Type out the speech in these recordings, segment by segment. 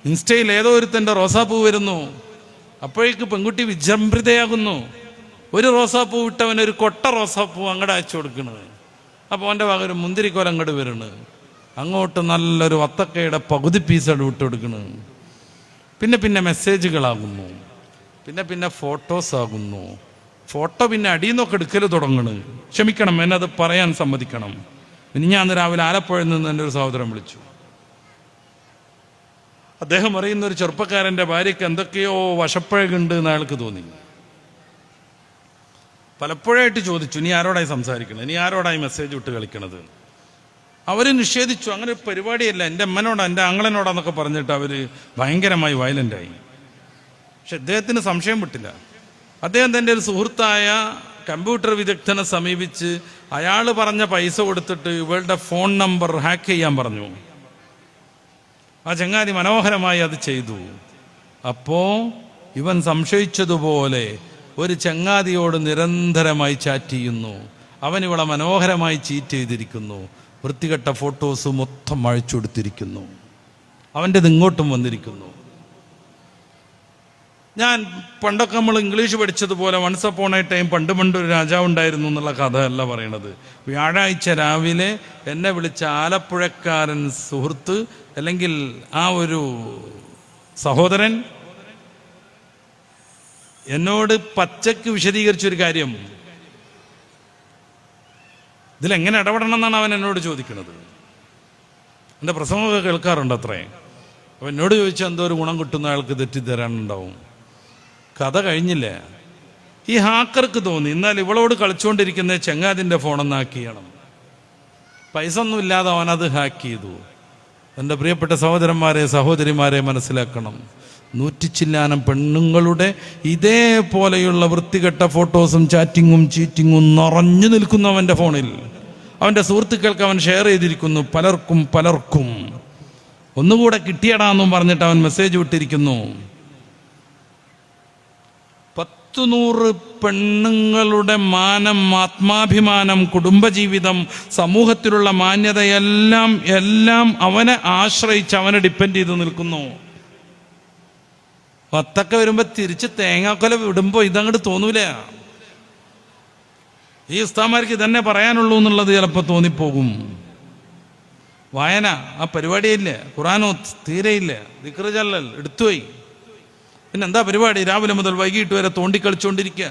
ഇൻസ്റ്റയിൽ ഏതോ ഒരുത്തൻ്റെ റോസാപ്പൂ വരുന്നു, അപ്പോഴേക്ക് പെൺകുട്ടി വിജൃംഭിതയാകുന്നു. ഒരു റോസാപ്പൂ വിട്ടവൻ ഒരു കൊട്ട റോസാപ്പൂ അങ്ങോട്ട് അയച്ചു കൊടുക്കണത്. അപ്പോൾ അവൻ്റെ ഭാഗം ഒരു മുന്തിരിക്കോല അങ്ങോട്ട് വരുന്നത്, അങ്ങോട്ട് നല്ലൊരു വത്തക്കയുടെ പകുതി പീസോട് വിട്ട് കൊടുക്കണ്. പിന്നെ മെസ്സേജുകളാകുന്നു, പിന്നെ ഫോട്ടോസ് ആകുന്നു. ഫോട്ടോ പിന്നെ അടിയിൽ നിന്നൊക്കെ എടുക്കൽ തുടങ്ങണ്. ക്ഷമിക്കണം, എന്നെ അത് പറയാൻ സമ്മതിക്കണം. ഇനി ഞാൻ രാവിലെ ആലപ്പുഴയിൽ നിന്ന് എൻ്റെ ഒരു സഹോദരൻ വിളിച്ചു. അദ്ദേഹം അറിയുന്ന ഒരു ചെറുപ്പക്കാരൻ്റെ ഭാര്യയ്ക്ക് എന്തൊക്കെയോ വശപ്പഴകുണ്ട് എന്ന് അയാൾക്ക് തോന്നി. പലപ്പോഴായിട്ട് ചോദിച്ചു, നീ ആരോടായി സംസാരിക്കണത്, നീ ആരോടായി മെസ്സേജ് വിട്ട് കളിക്കണത്? അവർ നിഷേധിച്ചു. അങ്ങനെ ഒരു പരിപാടിയല്ല, എൻ്റെ അമ്മനോടാ എൻ്റെ ആങ്ങളനോടാന്നൊക്കെ പറഞ്ഞിട്ട് അവർ ഭയങ്കരമായി വയലൻ്റായി. പക്ഷെ അദ്ദേഹത്തിന് സംശയം വിട്ടില്ല. അദ്ദേഹം തൻ്റെ ഒരു സുഹൃത്തായ കമ്പ്യൂട്ടർ വിദഗ്ധനെ സമീപിച്ച് അയാൾ പറഞ്ഞ പൈസ കൊടുത്തിട്ട് ഇവളുടെ ഫോൺ നമ്പർ ഹാക്ക് ചെയ്യാൻ പറഞ്ഞു. ആ ചങ്ങാതി മനോഹരമായി അത് ചെയ്തു. അപ്പോൾ ഇവൻ സംശയിച്ചതുപോലെ ഒരു ചങ്ങാതിയോട് നിരന്തരമായി ചാറ്റ് ചെയ്യുന്നു. അവൻ ഇവളെ മനോഹരമായി ചീറ്റ് ചെയ്തിരിക്കുന്നു. വൃത്തികെട്ട ഫോട്ടോസ് മൊത്തം അഴിച്ചു കൊടുത്തിരിക്കുന്നു. അവൻ്റെത് ഇങ്ങോട്ടും വന്നിരിക്കുന്നു. ഞാൻ പണ്ടൊക്കെ നമ്മൾ ഇംഗ്ലീഷ് പഠിച്ചതുപോലെ വൺസ് അപ്പോൺ എ ടൈം പണ്ടൊരു രാജാവ് ഉണ്ടായിരുന്നു എന്നുള്ള കഥയല്ല പറയണത്. വ്യാഴാഴ്ച രാവിലെ എന്നെ വിളിച്ച ആലപ്പുഴക്കാരൻ സുഹൃത്ത് അല്ലെങ്കിൽ ആ ഒരു സഹോദരൻ എന്നോട് പച്ചക്ക് വിശദീകരിച്ചൊരു കാര്യം, ഇതിലെങ്ങനെ ഇടപെടണം എന്നാണ് അവൻ എന്നോട് ചോദിക്കുന്നത്. എൻ്റെ പ്രസംഗമൊക്കെ കേൾക്കാറുണ്ട് അത്രേ. അപ്പോൾ എന്നോട് ചോദിച്ചാൽ എന്തോ ഒരു ഗുണം കിട്ടുന്ന അയാൾക്ക് തെറ്റിദ്ധരാനുണ്ടാവും. കഥ കഴിഞ്ഞില്ല. ഈ ഹാക്കർക്ക് തോന്നി എന്നാൽ ഇവളോട് കളിച്ചുകൊണ്ടിരിക്കുന്ന ചെങ്ങാതിൻ്റെ ഫോണൊന്ന് ഹാക്ക് ചെയ്യണം. പൈസ ഒന്നും ഇല്ലാതെ അവനത് ഹാക്ക് ചെയ്തു. എൻ്റെ പ്രിയപ്പെട്ട സഹോദരന്മാരെ സഹോദരിമാരെ മനസ്സിലാക്കണം, 100 ചില്ലാനം പെണ്ണുങ്ങളുടെ ഇതേപോലെയുള്ള വൃത്തികെട്ട ഫോട്ടോസും ചാറ്റിങ്ങും ചീറ്റിങ്ങും നിറഞ്ഞു നിൽക്കുന്നു അവൻ്റെ ഫോണിൽ. അവൻ്റെ സുഹൃത്തുക്കൾക്ക് അവൻ ഷെയർ ചെയ്തിരിക്കുന്നു. പലർക്കും ഒന്നുകൂടെ കിട്ടിയടാന്നും പറഞ്ഞിട്ട് അവൻ മെസ്സേജ് വിട്ടിരിക്കുന്നു. 100 പെണ്ണുങ്ങളുടെ മാനം, ആത്മാഭിമാനം, കുടുംബജീവിതം, സമൂഹത്തിലുള്ള മാന്യതയെല്ലാം അവനെ ആശ്രയിച്ച് അവനെ ഡിപ്പെൻഡ് ചെയ്ത് നിൽക്കുന്നു. വത്തൊക്കെ വരുമ്പോ തിരിച്ച് തേങ്ങാക്കൊല വിടുമ്പോ ഇതങ്ങോട്ട് തോന്നൂല. ഈ ഉസ്താമാർക്ക് ഇതന്നെ പറയാനുള്ളൂ എന്നുള്ളത് ചിലപ്പോൾ തോന്നിപ്പോകും. വായന ആ പരിപാടിയില്ല, ഖുർആനോ തീരെയില്ല, ദിക്ർ ചൊല്ലൽ എടുത്തുപോയി. പിന്നെന്താ പരിപാടി? രാവിലെ മുതൽ വൈകിട്ട് വരെ തോണ്ടിക്കളിച്ചുകൊണ്ടിരിക്കുക.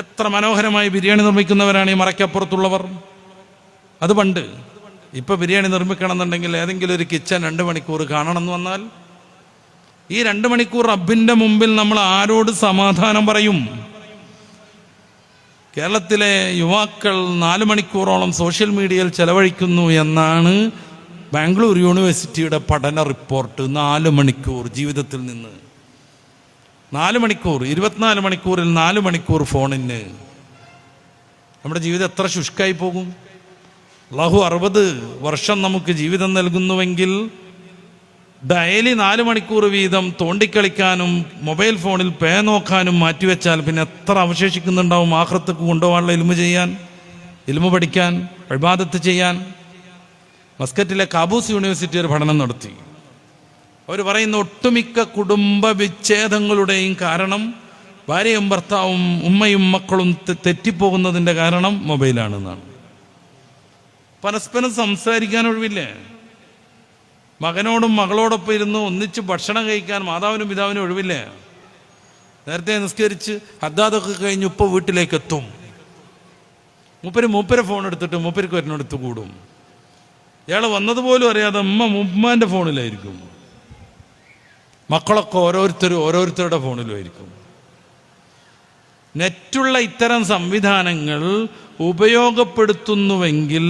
എത്ര മനോഹരമായി ബിരിയാണി നിർമ്മിക്കുന്നവരാണ് ഈ മറയ്ക്കപ്പുറത്തുള്ളവർ. അത് പണ്ട്. ഇപ്പൊ ബിരിയാണി നിർമ്മിക്കണം എന്നുണ്ടെങ്കിൽ ഏതെങ്കിലും ഒരു കിച്ചൺ 2 മണിക്കൂർ കാണണം എന്ന് വന്നാൽ ഈ 2 മണിക്കൂർ റബ്ബിന്റെ മുമ്പിൽ നമ്മൾ ആരോട് സമാധാനം പറയും? കേരളത്തിലെ യുവാക്കൾ 4 മണിക്കൂറോളം സോഷ്യൽ മീഡിയയിൽ ചെലവഴിക്കുന്നു എന്നാണ് ബാംഗ്ലൂർ യൂണിവേഴ്സിറ്റിയുടെ പഠന റിപ്പോർട്ട്. 4 മണിക്കൂർ ജീവിതത്തിൽ നിന്ന് 4 മണിക്കൂർ, 24 മണിക്കൂറിൽ 4 മണിക്കൂർ ഫോണിന്. നമ്മുടെ ജീവിതം എത്ര ശുഷ്കായി പോകും? അല്ലാഹു 60 വർഷം നമുക്ക് ജീവിതം നൽകുന്നുവെങ്കിൽ ഡെയിലി 4 മണിക്കൂർ വീതം തോണ്ടിക്കളിക്കാനും മൊബൈൽ ഫോണിൽ പേ നോക്കാനും മാറ്റിവെച്ചാൽ പിന്നെ എത്ര അവശേഷിക്കുന്നുണ്ടാവും ആഖിറത്തേക്ക് കൊണ്ടുപോകാനുള്ള ഇൽമു ചെയ്യാൻ, ഇൽമു പഠിക്കാൻ, ഇബാദത്ത് ചെയ്യാൻ? മസ്കറ്റിലെ കാബൂസ് യൂണിവേഴ്സിറ്റി ഒരു പഠനം നടത്തി. അവർ പറയുന്ന ഒട്ടുമിക്ക കുടുംബ വിച്ഛേദങ്ങളുടെയും കാരണം ഭാര്യയും ഭർത്താവും ഉമ്മയും മക്കളും തെറ്റിപ്പോകുന്നതിൻ്റെ കാരണം മൊബൈലാണെന്നാണ്. പരസ്പരം സംസാരിക്കാൻ ഒഴിവില്ലേ? മകനോടും മകളോടൊപ്പം ഇരുന്ന് ഒന്നിച്ച് ഭക്ഷണം കഴിക്കാൻ മാതാവിനും പിതാവിനും ഒഴിവില്ലേ? നേരത്തെ നിസ്കരിച്ച് ഹദ്ദാദൊക്കെ കഴിഞ്ഞ് ഉപ്പ വീട്ടിലേക്ക് എത്തും. മൂപ്പര് ഫോൺ എടുത്തിട്ട് മൂപ്പർക്ക് വരുന്നിടത്ത് കൂടും. ഇയാൾ വന്നതുപോലും അറിയാതെ ഉമ്മാന്റെ ഫോണിലായിരിക്കും. മക്കളൊക്കെ ഓരോരുത്തരുടെ ഫോണിലുമായിരിക്കും. നെറ്റുള്ള ഇത്തരം സംവിധാനങ്ങൾ ഉപയോഗപ്പെടുത്തുന്നുവെങ്കിൽ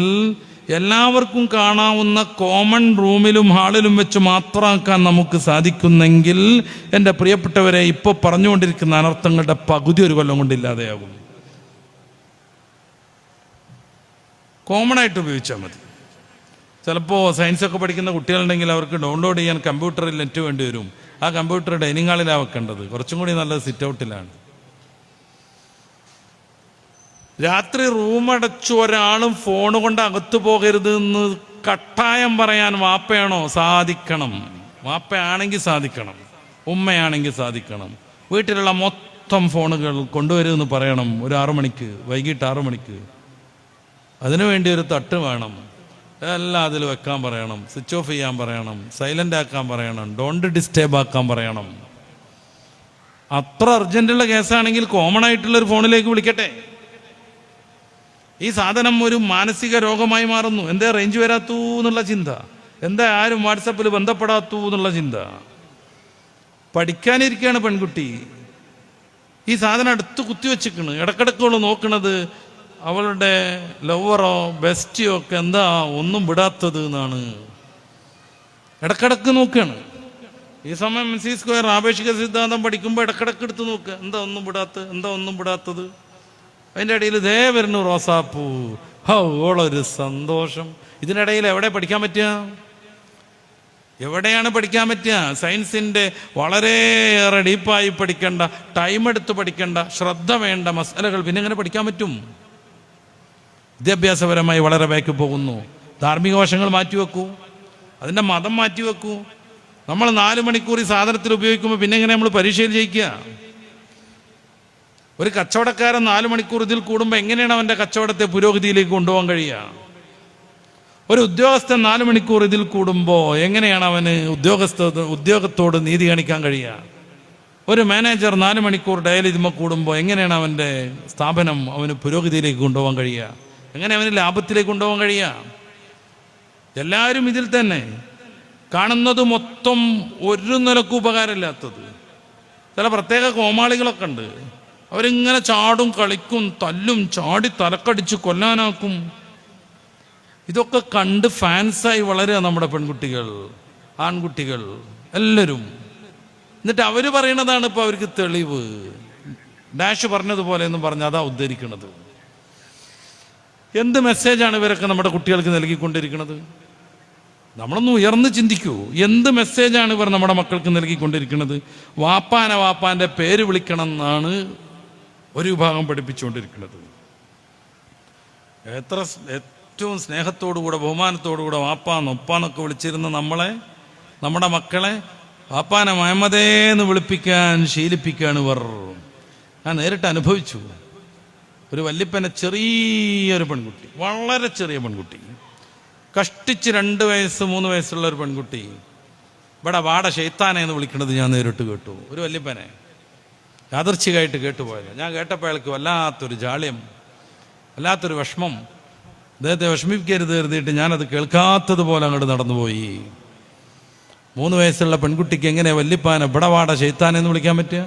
എല്ലാവർക്കും കാണാവുന്ന കോമൺ റൂമിലും ഹാളിലും വെച്ച് മാത്രമാക്കാൻ നമുക്ക് സാധിക്കുന്നെങ്കിൽ എൻ്റെ പ്രിയപ്പെട്ടവരെ, ഇപ്പോൾ പറഞ്ഞുകൊണ്ടിരിക്കുന്ന അനർത്ഥങ്ങളുടെ പകുതി ഒരു കൊല്ലം കൊണ്ടില്ലാതെയാകും. കോമൺ ആയിട്ട് ഉപയോഗിച്ചാൽ മതി. ചിലപ്പോൾ സയൻസൊക്കെ പഠിക്കുന്ന കുട്ടികളുണ്ടെങ്കിൽ അവർക്ക് ഡൗൺലോഡ് ചെയ്യാൻ കമ്പ്യൂട്ടറിൽ നെറ്റ് വേണ്ടി വരും. ആ കമ്പ്യൂട്ടർ ഡൈനിങ് ഹാളിലാണ് വെക്കേണ്ടത്. കുറച്ചും കൂടി നല്ലത് സിറ്റ് ഔട്ടിലാണ്. രാത്രി റൂമടച്ചു ഒരാളും ഫോൺ കൊണ്ട് അകത്തു പോകരുത് എന്ന് കട്ടായം പറയാൻ വാപ്പയാണോ? സാധിക്കണം. വാപ്പയാണെങ്കിൽ സാധിക്കണം, ഉമ്മയാണെങ്കിൽ സാധിക്കണം. വീട്ടിലുള്ള മൊത്തം ഫോണുകൾ കൊണ്ടുവരുമെന്ന് പറയണം ഒരു 6 മണിക്ക്, വൈകിട്ട് 6 മണിക്ക്. അതിനുവേണ്ടി ഒരു തട്ട് വേണം, എല്ലാം അതിൽ വെക്കാൻ പറയണം, സ്വിച്ച് ഓഫ് ചെയ്യാൻ പറയണം, സൈലൻ്റ് ആക്കാൻ പറയണം, ഡോണ്ട് ഡിസ്റ്റർബ് ആക്കാൻ പറയണം. അത്ര അർജൻറ്റുള്ള കേസാണെങ്കിൽ കോമൺ ആയിട്ടുള്ളൊരു ഫോണിലേക്ക് വിളിക്കട്ടെ. ഈ സാധനം ഒരു മാനസിക രോഗമായി മാറുന്നു. എന്താ റേഞ്ച് വരാത്തു എന്നുള്ള ചിന്ത, എന്താ ആരും വാട്സപ്പിൽ ബന്ധപ്പെടാത്തു എന്നുള്ള ചിന്ത. പഠിക്കാനിരിക്കുകയാണ് പെൺകുട്ടി, ഈ സാധനം അടുത്ത് കുത്തിവെച്ചിക്കണ്. ഇടക്കിടക്കുള്ള നോക്കണത് അവളുടെ ലവറോ ബെസ്റ്റിയോ ഒക്കെ എന്താ ഒന്നും വിടാത്തത് എന്നാണ്. ഇടക്കിടക്ക് നോക്കുകയാണ്. ഈ സമയം MC² ആപേക്ഷിക സിദ്ധാന്തം പഠിക്കുമ്പോൾ ഇടക്കിടക്ക് എടുത്ത് നോക്കുക, എന്താ ഒന്നും വിടാത്തത്. അതിൻ്റെ ഇടയിൽ ദേ വരുന്നു റോസാപ്പൂ, ഓളൊരു സന്തോഷം. ഇതിനിടയിൽ എവിടെ പഠിക്കാൻ പറ്റുക? എവിടെയാണ് പഠിക്കാൻ പറ്റുക? സയൻസിൻ്റെ വളരെയേറെ ഡീപ്പായി പഠിക്കേണ്ട, ടൈം എടുത്ത് പഠിക്കേണ്ട, ശ്രദ്ധ വേണ്ട മസലകൾ പിന്നെ എങ്ങനെ പഠിക്കാൻ പറ്റും? വിദ്യാഭ്യാസപരമായി വളരെ ബാക്ക് പോകുന്നു. ധാർമ്മിക വശങ്ങൾ മാറ്റിവെക്കൂ, അതിൻ്റെ മതം മാറ്റിവെക്കൂ. നമ്മൾ 4 മണിക്കൂർ ഈ സാധനത്തിൽ ഉപയോഗിക്കുമ്പോൾ പിന്നെ എങ്ങനെ നമ്മൾ പരീക്ഷയിൽ ജയിക്കുക? ഒരു കച്ചവടക്കാരൻ 4 മണിക്കൂർ ഇതിൽ കൂടുമ്പോൾ എങ്ങനെയാണ് അവൻ്റെ കച്ചവടത്തെ പുരോഗതിയിലേക്ക് കൊണ്ടുപോകാൻ കഴിയുക? ഒരു ഉദ്യോഗസ്ഥൻ 4 മണിക്കൂർ ഇതിൽ കൂടുമ്പോൾ എങ്ങനെയാണ് അവന് ഉദ്യോഗത്തോട് നീതി കാണിക്കാൻ കഴിയുക? ഒരു മാനേജർ 4 മണിക്കൂർ ഡയലി ഇതിന്മേൽ കൂടുമ്പോൾ എങ്ങനെയാണ് അവൻ്റെ സ്ഥാപനം അവന് പുരോഗതിയിലേക്ക് കൊണ്ടുപോകാൻ കഴിയുക? എങ്ങനെ അവന് ലാഭത്തിലേക്ക് കൊണ്ടുപോകാൻ കഴിയുക? എല്ലാവരും ഇതിൽ തന്നെ കാണുന്നത് മൊത്തം ഒരു നിലക്കും ഉപകാരമില്ലാത്തത്. ചില പ്രത്യേക കോമാളികളൊക്കെ ഉണ്ട്, അവരിങ്ങനെ ചാടും, കളിക്കും, തല്ലും, ചാടി തലക്കടിച്ച് കൊല്ലാനാക്കും. ഇതൊക്കെ കണ്ട് ഫാൻസായി വളരുക നമ്മുടെ പെൺകുട്ടികൾ, ആൺകുട്ടികൾ എല്ലാവരും. എന്നിട്ട് അവർ പറയണതാണ് ഇപ്പോൾ അവർക്ക് തെളിവ്. ഡാഷ് പറഞ്ഞതുപോലെ എന്ന് പറഞ്ഞാൽ അതാ ഉദ്ധരിക്കുന്നത്. എന്ത് മെസ്സേജാണ് ഇവരൊക്കെ നമ്മുടെ കുട്ടികൾക്ക് നൽകിക്കൊണ്ടിരിക്കുന്നത്? നമ്മളൊന്ന് ഉയർന്ന് ചിന്തിക്കൂ. എന്ത് മെസ്സേജാണ് ഇവർ നമ്മുടെ മക്കൾക്ക് നൽകിക്കൊണ്ടിരിക്കുന്നത്? വാപ്പാൻ്റെ പേര് വിളിക്കണം എന്നാണ് ഒരു വിഭാഗം പഠിപ്പിച്ചുകൊണ്ടിരിക്കുന്നത്. ഏറ്റവും സ്നേഹത്തോടുകൂടെ ബഹുമാനത്തോടുകൂടെ വാപ്പാന്നൊപ്പാന്നൊക്കെ വിളിച്ചിരുന്ന നമ്മുടെ മക്കളെ വാപ്പാനെ മുഹമ്മദേ എന്ന് വിളിപ്പിക്കാൻ ശീലിപ്പിക്കുകയാണ് ഇവർ. ഞാൻ നേരിട്ട് അനുഭവിച്ചു. ഒരു വല്യപ്പനെ ചെറിയൊരു പെൺകുട്ടി, വളരെ ചെറിയ പെൺകുട്ടി, കഷ്ടിച്ച് 2 വയസ്സ് 3 വയസ്സുള്ള ഒരു പെൺകുട്ടി ഇവിടെ വാട ഷെയ്ത്താനെ എന്ന് വിളിക്കുന്നത് ഞാൻ നേരിട്ട് കേട്ടു. ഒരു വല്യപ്പനെ യാദർച്ഛികമായിട്ട് കേട്ടുപോയത്. ഞാൻ കേട്ടപ്പോൾ അയാൾക്ക് വല്ലാത്തൊരു ജാള്യം, വല്ലാത്തൊരു വിഷമം. അദ്ദേഹത്തെ വിഷമിക്കരുത് കരുതിയിട്ട് ഞാനത് കേൾക്കാത്തതുപോലെ അങ്ങോട്ട് നടന്നുപോയി. 3 വയസ്സുള്ള പെൺകുട്ടിക്ക് എങ്ങനെ വല്യപ്പാനെ ഇവിടെ വാട ഷെയ്ത്താനെ എന്ന് വിളിക്കാൻ പറ്റുക?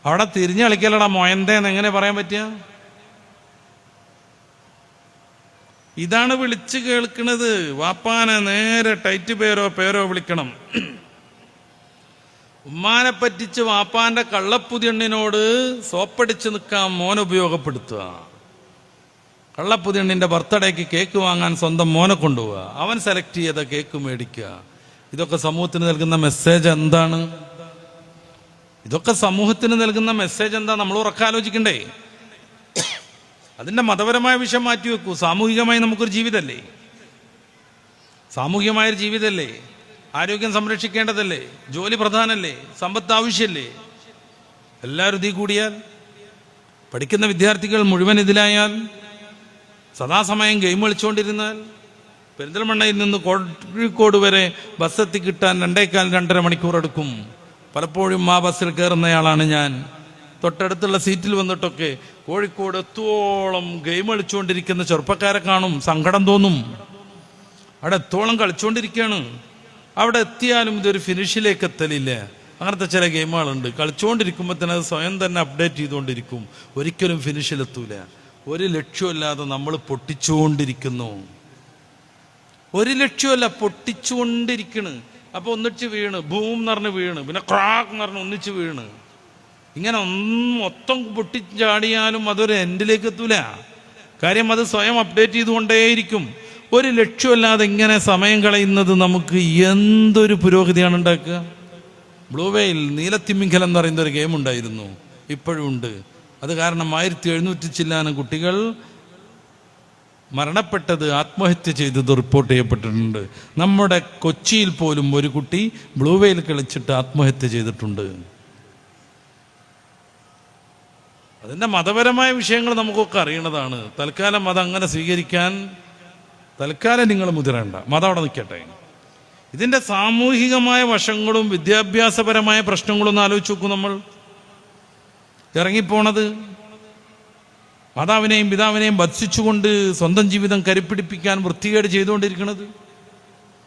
അവിടെ തിരിഞ്ഞു കളിക്കലടാ മൊയന്തേന്ന് എങ്ങനെ പറയാൻ പറ്റുക? ഇതാണ് വിളിച്ച് കേൾക്കുന്നത്. വാപ്പാനെ നേരെ ടൈറ്റ് പേരോ വിളിക്കണം. ഉമ്മാനെ പറ്റിച്ച് വാപ്പാന്റെ കള്ളപ്പുതിയണ്ണിനോട് സോപ്പടിച്ച് നിൽക്കാൻ മോനെ ഉപയോഗപ്പെടുത്തുക. കള്ളപ്പുതിയണ്ണിന്റെ ബർത്ത്ഡേക്ക് കേക്ക് വാങ്ങാൻ സ്വന്തം മോനെ കൊണ്ടുപോവുക, അവൻ സെലക്ട് ചെയ്ത കേക്ക് മേടിക്കുക. ഇതൊക്കെ സമൂഹത്തിന് നൽകുന്ന മെസ്സേജ് എന്താണ്? ഇതൊക്കെ സമൂഹത്തിന് നൽകുന്ന മെസ്സേജ് എന്താ? നമ്മൾ ഉറക്കാലോചിക്കണ്ടേ? അതിൻ്റെ മതപരമായ വിഷയം മാറ്റിവെക്കൂ. സാമൂഹികമായി നമുക്കൊരു ജീവിതമല്ലേ, സാമൂഹികമായൊരു ജീവിതമല്ലേ, ആരോഗ്യം സംരക്ഷിക്കേണ്ടതല്ലേ, ജോലി പ്രധാനമല്ലേ, സമ്പത്ത് ആവശ്യമല്ലേ? എല്ലാവരും ഇതിൽ കൂടിയാൽ, പഠിക്കുന്ന വിദ്യാർത്ഥികൾ മുഴുവൻ ഇതിലായാൽ, സദാസമയം ഗെയിം കളിച്ചുകൊണ്ടിരുന്നാൽ, പെരിന്തൽമണ്ണയിൽ നിന്ന് കോഴിക്കോട് വരെ ബസ് എത്തി കിട്ടാൻ 2.25 മണിക്കൂർ എടുക്കും. പലപ്പോഴും ആ ബസ്സിൽ കയറുന്നയാളാണ് ഞാൻ. തൊട്ടടുത്തുള്ള സീറ്റിൽ വന്നിട്ടൊക്കെ കോഴിക്കോട് എത്തോളം ഗെയിം കളിച്ചുകൊണ്ടിരിക്കുന്ന ചെറുപ്പക്കാരെ കാണും, സങ്കടം തോന്നും. അവിടെ എത്തോളം കളിച്ചുകൊണ്ടിരിക്കുകയാണ്. അവിടെ എത്തിയാലും ഇതൊരു ഫിനിഷിലേക്ക് എത്തലില്ല. അങ്ങനത്തെ ചില ഗെയിമുകളുണ്ട്, കളിച്ചുകൊണ്ടിരിക്കുമ്പോൾ തന്നെ അത് സ്വയം തന്നെ അപ്ഡേറ്റ് ചെയ്തുകൊണ്ടിരിക്കും, ഒരിക്കലും ഫിനിഷിലെത്തൂല. ഒരു ലക്ഷ്യമില്ലാതെ നമ്മൾ പൊട്ടിച്ചുകൊണ്ടിരിക്കുന്നു. ഒരു ലക്ഷ്യമല്ല, പൊട്ടിച്ചുകൊണ്ടിരിക്കണ്. അപ്പൊ ഒന്നിച്ച് വീണ് ഭൂം എന്ന് പറഞ്ഞ് വീണ്, പിന്നെ ക്രാക്ക് എന്ന് പറഞ്ഞ് ഒന്നിച്ച് വീണ്, ഇങ്ങനെ മൊത്തം പൊട്ടിച്ചാടിയാലും അതൊരു എൻഡിലേക്ക് എത്തൂല. കാര്യം അത് സ്വയം അപ്ഡേറ്റ് ചെയ്തുകൊണ്ടേയിരിക്കും. ഒരു ലക്ഷ്യമല്ലാതെ ഇങ്ങനെ സമയം കളയുന്നത് നമുക്ക് എന്തൊരു പുരോഗതിയാണ് ഉണ്ടാക്കുക. ബ്ലൂ വെയിൽ, നീലത്തിമിംഗലം എന്ന് പറയുന്ന ഒരു ഗെയിം ഉണ്ടായിരുന്നു, ഇപ്പോഴും ഉണ്ട്. അത് കാരണം 1700 ചില്ലാനം കുട്ടികൾ മരണപ്പെട്ടത് ആത്മഹത്യ ചെയ്തത് റിപ്പോർട്ട് ചെയ്യപ്പെട്ടിട്ടുണ്ട്. നമ്മുടെ കൊച്ചിയിൽ പോലും ഒരു കുട്ടി ബ്ലൂ വെയിൽ കളിച്ചിട്ട് ആത്മഹത്യ ചെയ്തിട്ടുണ്ട്. അതിൻ്റെ മതപരമായ വിഷയങ്ങൾ നമുക്കൊക്കെ അറിയണതാണ്. തൽക്കാലം മതം അങ്ങനെ സ്വീകരിക്കാൻ തൽക്കാലം നിങ്ങൾ മുതിരേണ്ട, മതം അവിടെ നിൽക്കട്ടെ. ഇതിൻ്റെ സാമൂഹികമായ വശങ്ങളും വിദ്യാഭ്യാസപരമായ പ്രശ്നങ്ങളും ഒന്ന് ആലോചിച്ച് നോക്കൂ. നമ്മൾ ഇറങ്ങിപ്പോണത് മാതാവിനെയും പിതാവിനെയും ഭത്സിച്ചുകൊണ്ട് സ്വന്തം ജീവിതം കരിപ്പിടിപ്പിക്കാൻ വൃത്തികേട് ചെയ്തുകൊണ്ടിരിക്കുന്നത്.